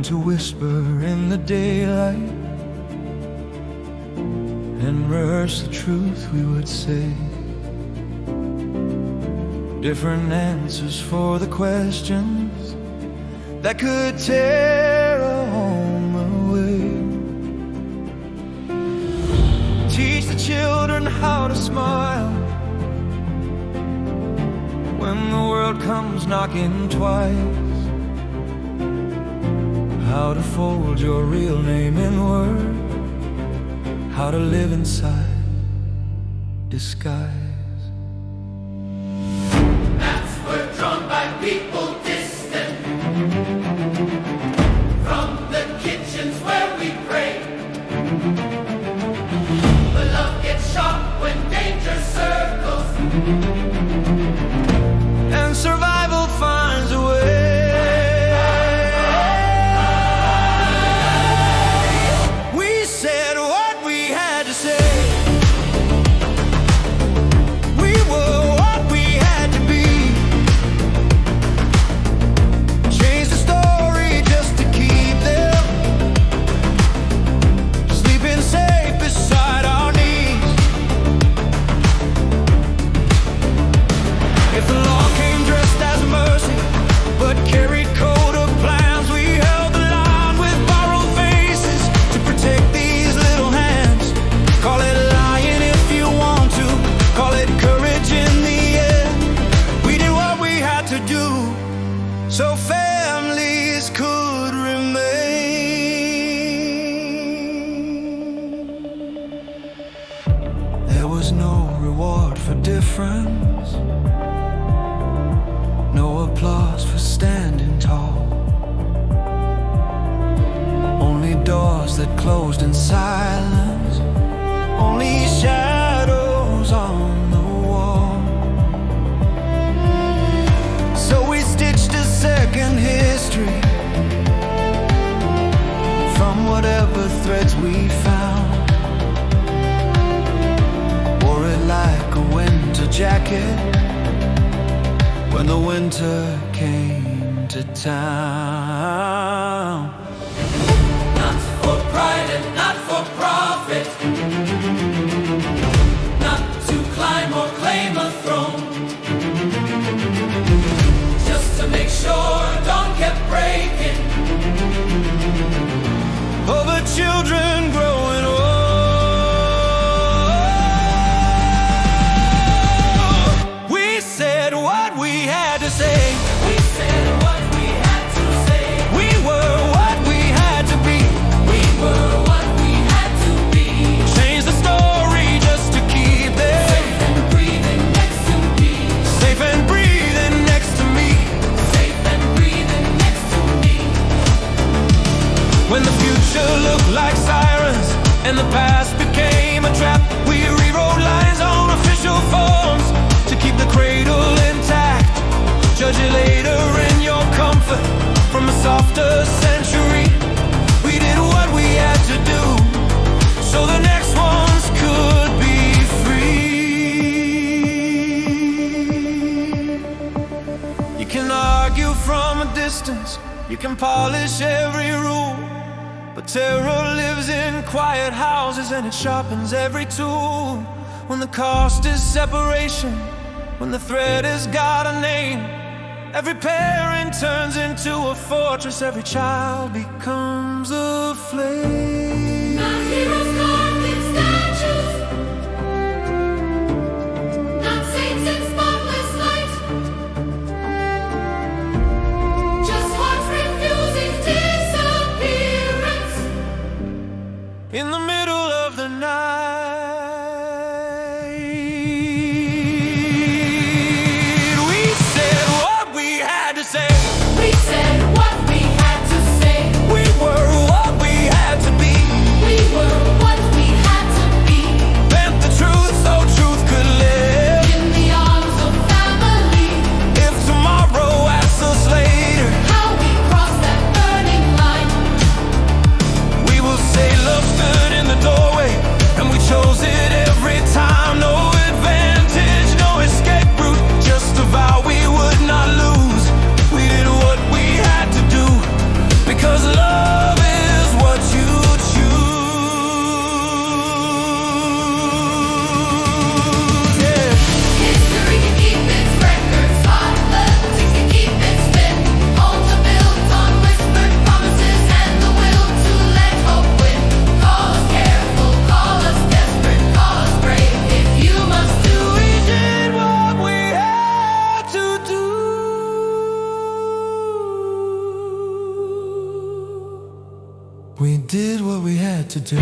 to whisper in the daylight and rehearse the truth we would say. Different answers for the questions that could tear a home away. Teach the children how to smile when the world comes knocking twice. How to fold your real name inward, how to live inside disguise. Maps were drawn by people distant from the kitchens where we pray. But love gets shot when danger circles, and survival finds a way. We said what we had to say. We were what we had to be. Changed the story just to keep them sleeping safe beside our knees. If the law came dressed as mercy but carried code of plans, we held the line with borrowed faces to protect these little hands. Call it lying if you want to, call it courage in the end. We did what we had to do so families could remain. There was no reward for difference, no applause for standing tall, only doors that closed in silence, only shadows on the wall. So we stitched a second history from whatever threads we found, wore it like a winter jacket when the winter came to town. not for pride and not for profit, not to climb or claim a throne, just to make sure dawn kept breaking Over children growing old. We said what we had to say. We said what we had to say. We were what we had to be. We were what we had to be. Change the story just to keep them Safe and breathing next to me. safe and breathing next to me. Safe and breathing next to me. When the future looked like sirens and the past became a trap, we rewrote lines on official forms to keep the cradle intact. Judge it later in your comfort from a softer century. We did what we had to do so the next ones could be free. You can argue from a distance, you can polish every rule, but terror lives in quiet houses and it sharpens every tool. When the cost is separation, when the threat has got a name, every parent turns into a fortress, every child becomes a flame. Not heroes carved in statues, not saints in spotless light, just hearts refusing disappearance. In the middle of the night, we said what we had to say. We said what we had to say. We were what we had to be. We were what we had to be. Bent the truth so truth could live. In the arms of family, If tomorrow asks us later, how we crossed that burning line. we will say love stood in the door. we did what we had to do.